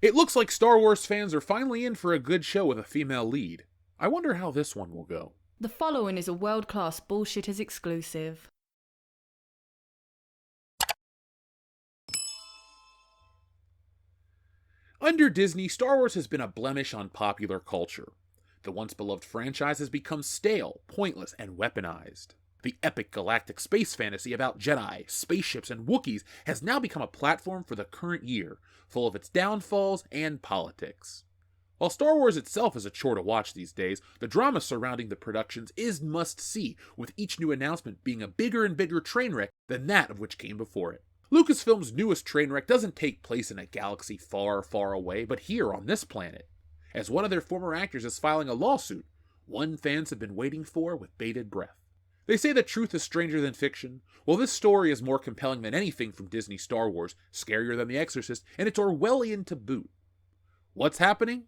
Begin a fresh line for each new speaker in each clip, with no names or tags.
It looks like Star Wars fans are finally in for a good show with a female lead. I wonder how this one will go.
The following is a world-class Bullshitters exclusive.
Under Disney, Star Wars has been a blemish on popular culture. The once beloved franchise has become stale, pointless, and weaponized. The epic galactic space fantasy about Jedi, spaceships, and Wookiees has now become a platform for the current year, full of its downfalls and politics. While Star Wars itself is a chore to watch these days, the drama surrounding the productions is must-see, with each new announcement being a bigger and bigger train wreck than that of which came before it. Lucasfilm's newest train wreck doesn't take place in a galaxy far, far away, but here on this planet, as one of their former actors is filing a lawsuit, one fans have been waiting for with bated breath. They say that truth is stranger than fiction. Well, this story is more compelling than anything from Disney Star Wars, scarier than The Exorcist, and it's Orwellian to boot. What's happening?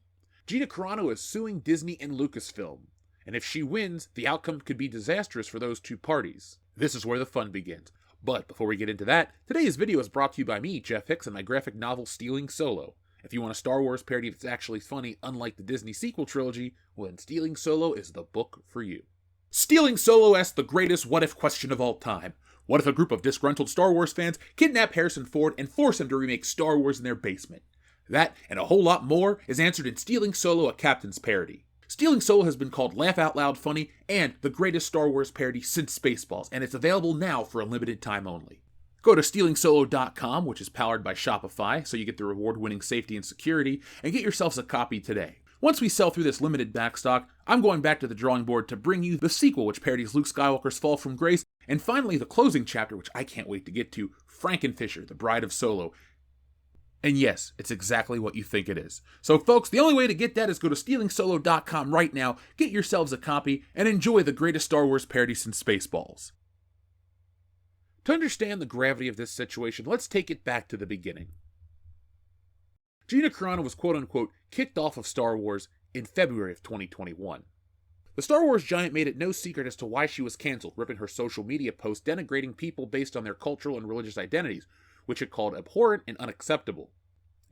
Gina Carano is suing Disney and Lucasfilm, and if she wins, the outcome could be disastrous for those two parties. This is where the fun begins. But before we get into that, today's video is brought to you by me, Jeff Hicks, and my graphic novel Stealing Solo. If you want a Star Wars parody that's actually funny, unlike the Disney sequel trilogy, well then Stealing Solo is the book for you. Stealing Solo asks the greatest what-if question of all time. What if a group of disgruntled Star Wars fans kidnap Harrison Ford and force him to remake Star Wars in their basement? That, and a whole lot more, is answered in Stealing Solo, a Captain's Parody. Stealing Solo has been called Laugh Out Loud Funny and the greatest Star Wars parody since Spaceballs, and it's available now for a limited time only. Go to stealingsolo.com, which is powered by Shopify, so you get the reward-winning safety and security, and get yourselves a copy today. Once we sell through this limited backstock, I'm going back to the drawing board to bring you the sequel, which parodies Luke Skywalker's fall from grace, and finally the closing chapter, which I can't wait to get to, Frankenfisher, the Bride of Solo. And yes, it's exactly what you think it is. So folks, the only way to get that is go to stealingsolo.com right now, get yourselves a copy, and enjoy the greatest Star Wars parody since Spaceballs. To understand the gravity of this situation, let's take it back to the beginning. Gina Carano was quote-unquote kicked off of Star Wars in February of 2021. The Star Wars giant made it no secret as to why she was canceled, ripping her social media posts denigrating people based on their cultural and religious identities, which it called abhorrent and unacceptable.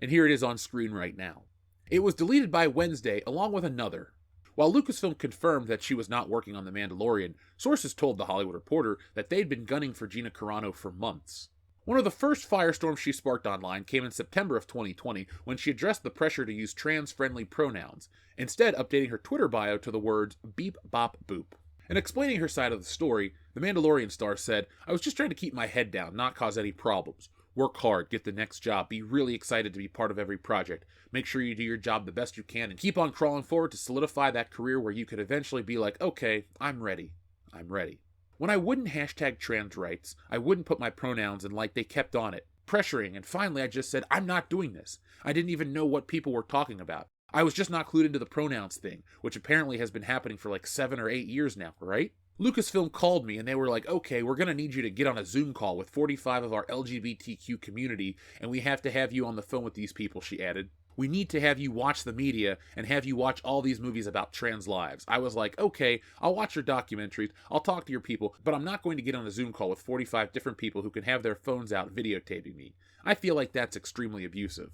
And here it is on screen right now. It was deleted by Wednesday, along with another. While Lucasfilm confirmed that she was not working on The Mandalorian, sources told The Hollywood Reporter that they'd been gunning for Gina Carano for months. One of the first firestorms she sparked online came in September of 2020 when she addressed the pressure to use trans-friendly pronouns, instead updating her Twitter bio to the words beep bop boop. In explaining her side of the story, The Mandalorian star said, "I was just trying to keep my head down, not cause any problems. Work hard, get the next job, be really excited to be part of every project. Make sure you do your job the best you can and keep on crawling forward to solidify that career where you could eventually be like, okay, I'm ready. I'm ready." When I wouldn't hashtag trans rights, I wouldn't put my pronouns in like they kept on it, pressuring, and finally I just said, I'm not doing this. I didn't even know what people were talking about. I was just not clued into the pronouns thing, which apparently has been happening for like 7 or 8 years now, right? Lucasfilm called me and they were like, okay, we're going to need you to get on a Zoom call with 45 of our LGBTQ community, and we have to have you on the phone with these people, she added. We need to have you watch the media and have you watch all these movies about trans lives. I was like, okay, I'll watch your documentaries, I'll talk to your people, but I'm not going to get on a Zoom call with 45 different people who can have their phones out videotaping me. I feel like that's extremely abusive.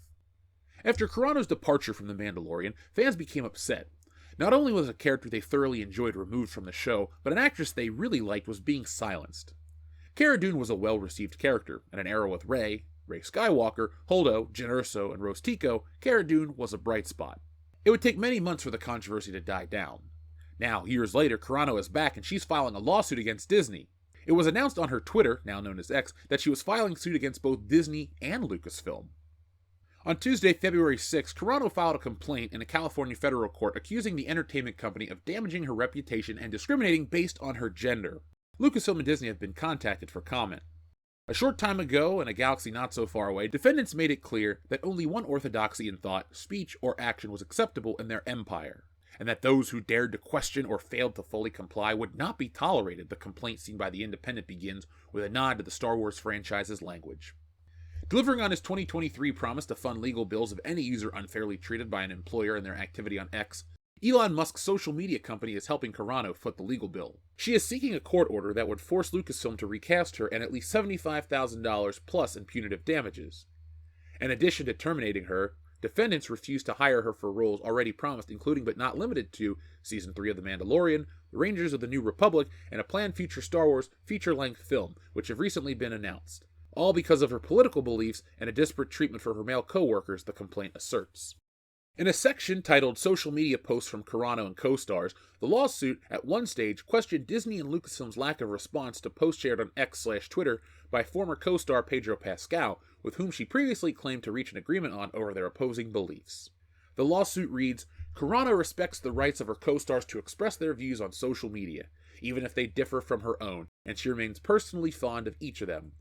After Carano's departure from The Mandalorian, fans became upset. Not only was a character they thoroughly enjoyed removed from the show, but an actress they really liked was being silenced. Cara Dune was a well-received character. In an era with Rey Skywalker, Holdo, Jyn Erso, and Rose Tico, Cara Dune was a bright spot. It would take many months for the controversy to die down. Now, years later, Carano is back and she's filing a lawsuit against Disney. It was announced on her Twitter, now known as X, that she was filing suit against both Disney and Lucasfilm. On Tuesday, February 6, Carano filed a complaint in a California federal court accusing the entertainment company of damaging her reputation and discriminating based on her gender. Lucasfilm and Disney have been contacted for comment. A short time ago, in a galaxy not so far away, defendants made it clear that only one orthodoxy in thought, speech, or action was acceptable in their empire, and that those who dared to question or failed to fully comply would not be tolerated. The complaint seen by The Independent begins with a nod to the Star Wars franchise's language. Delivering on his 2023 promise to fund legal bills of any user unfairly treated by an employer in their activity on X, Elon Musk's social media company is helping Carano foot the legal bill. She is seeking a court order that would force Lucasfilm to recast her and at least $75,000 plus in punitive damages. In addition to terminating her, Defendants refused to hire her for roles already promised, including but not limited to Season 3 of The Mandalorian, The Rangers of the New Republic, and a planned future Star Wars feature-length film, which have recently been announced. All because of her political beliefs and a disparate treatment for her male co-workers, the complaint asserts. In a section titled Social Media Posts from Carano and Co-Stars, the lawsuit at one stage questioned Disney and Lucasfilm's lack of response to posts shared on X/Twitter by former co-star Pedro Pascal, with whom she previously claimed to reach an agreement on over their opposing beliefs. The lawsuit reads, Carano respects the rights of her co-stars to express their views on social media, even if they differ from her own, and she remains personally fond of each of them.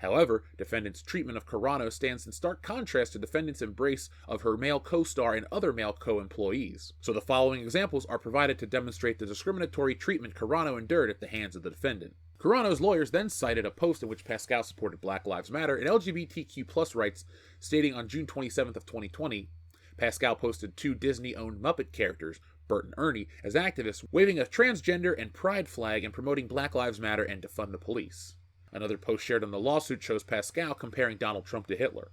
However, defendants' treatment of Carano stands in stark contrast to defendants' embrace of her male co-star and other male co-employees. So the following examples are provided to demonstrate the discriminatory treatment Carano endured at the hands of the defendant. Carano's lawyers then cited a post in which Pascal supported Black Lives Matter and LGBTQ+ rights, stating on June 27th of 2020, Pascal posted 2 Disney-owned Muppet characters, Bert and Ernie, as activists, waving a transgender and pride flag and promoting Black Lives Matter and defund the police. Another post shared on the lawsuit shows Pascal comparing Donald Trump to Hitler.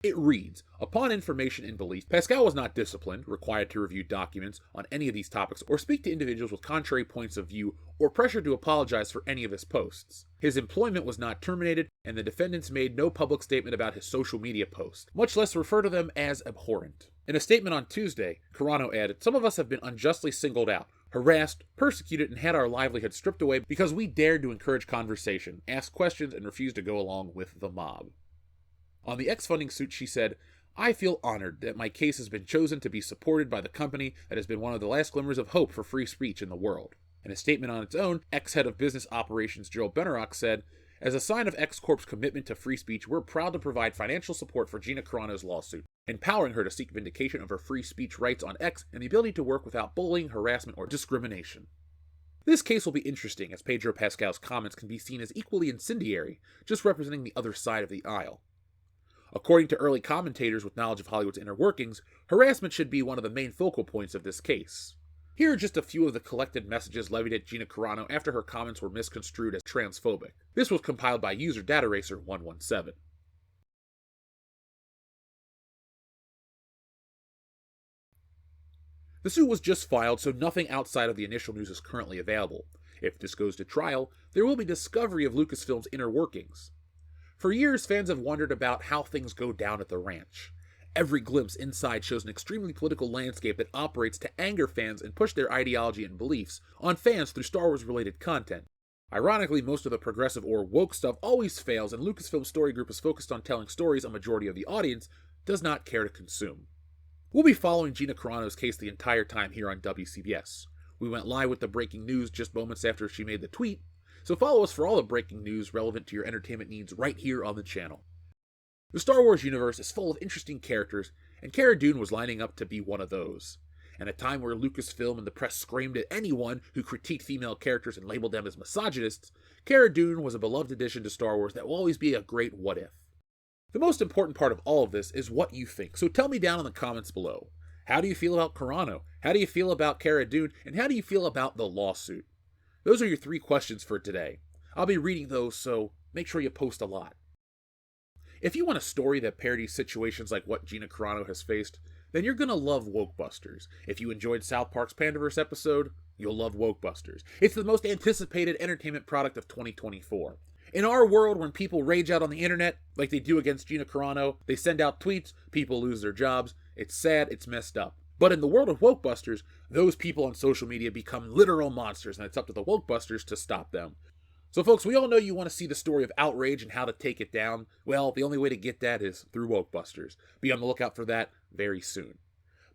It reads, upon information and belief, Pascal was not disciplined, required to review documents on any of these topics, or speak to individuals with contrary points of view, or pressured to apologize for any of his posts. His employment was not terminated, and the defendants made no public statement about his social media posts, much less refer to them as abhorrent. In a statement on Tuesday, Carano added, some of us have been unjustly singled out, harassed, persecuted, and had our livelihood stripped away because we dared to encourage conversation, ask questions, and refused to go along with the mob. On the X-funding suit, she said, I feel honored that my case has been chosen to be supported by the company that has been one of the last glimmers of hope for free speech in the world. In a statement on its own, X-head of business operations Joel Benarock said, as a sign of X-Corp's commitment to free speech, we're proud to provide financial support for Gina Carano's lawsuit, empowering her to seek vindication of her free speech rights on X and the ability to work without bullying, harassment, or discrimination. This case will be interesting, as Pedro Pascal's comments can be seen as equally incendiary, just representing the other side of the aisle. According to early commentators with knowledge of Hollywood's inner workings, harassment should be one of the main focal points of this case. Here are just a few of the collected messages levied at Gina Carano after her comments were misconstrued as transphobic. This was compiled by user DataRacer117. The suit was just filed, so nothing outside of the initial news is currently available. If this goes to trial, there will be discovery of Lucasfilm's inner workings. For years, fans have wondered about how things go down at the ranch. Every glimpse inside shows an extremely political landscape that operates to anger fans and push their ideology and beliefs on fans through Star Wars-related content. Ironically, most of the progressive or woke stuff always fails, and Lucasfilm's story group is focused on telling stories a majority of the audience does not care to consume. We'll be following Gina Carano's case the entire time here on WCBS. We went live with the breaking news just moments after she made the tweet, so follow us for all the breaking news relevant to your entertainment needs right here on the channel. The Star Wars universe is full of interesting characters, and Cara Dune was lining up to be one of those. At a time where Lucasfilm and the press screamed at anyone who critiqued female characters and labeled them as misogynists, Cara Dune was a beloved addition to Star Wars that will always be a great what-if. The most important part of all of this is what you think, so tell me down in the comments below. How do you feel about Carano? How do you feel about Cara Dune? And how do you feel about the lawsuit? Those are your 3 questions for today. I'll be reading those, so make sure you post a lot. If you want a story that parodies situations like what Gina Carano has faced, then you're gonna love Wokebusters. If you enjoyed South Park's Pandaverse episode, you'll love Wokebusters. It's the most anticipated entertainment product of 2024. In our world, when people rage out on the internet, like they do against Gina Carano, they send out tweets, people lose their jobs, it's sad, it's messed up. But in the world of Wokebusters, those people on social media become literal monsters, and it's up to the Wokebusters to stop them. So folks, we all know you want to see the story of outrage and how to take it down. Well, the only way to get that is through Wokebusters. Be on the lookout for that very soon.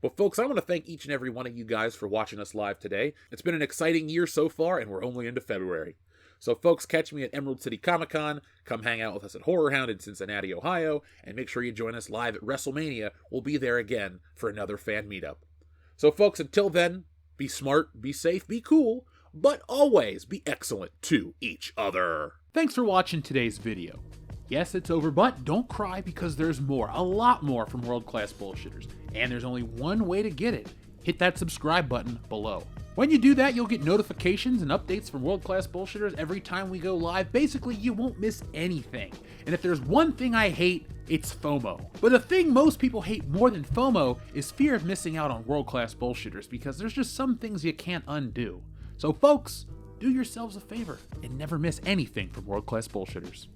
But folks, I want to thank each and every one of you guys for watching us live today. It's been an exciting year so far, and we're only into February. So folks, catch me at Emerald City Comic Con, come hang out with us at Horror Hound in Cincinnati, Ohio, and make sure you join us live at WrestleMania. We'll be there again for another fan meetup. So folks, until then, be smart, be safe, be cool, but always be excellent to each other.
Thanks for watching today's video. Yes, it's over, but don't cry because there's more, a lot more from World Class Bullshitters, and there's only one way to get it. Hit that subscribe button below. When you do that, you'll get notifications and updates from World Class Bullshitters every time we go live. Basically, you won't miss anything. And if there's one thing I hate, it's FOMO. But the thing most people hate more than FOMO is fear of missing out on World Class Bullshitters, because there's just some things you can't undo. So folks, do yourselves a favor and never miss anything from World Class Bullshitters.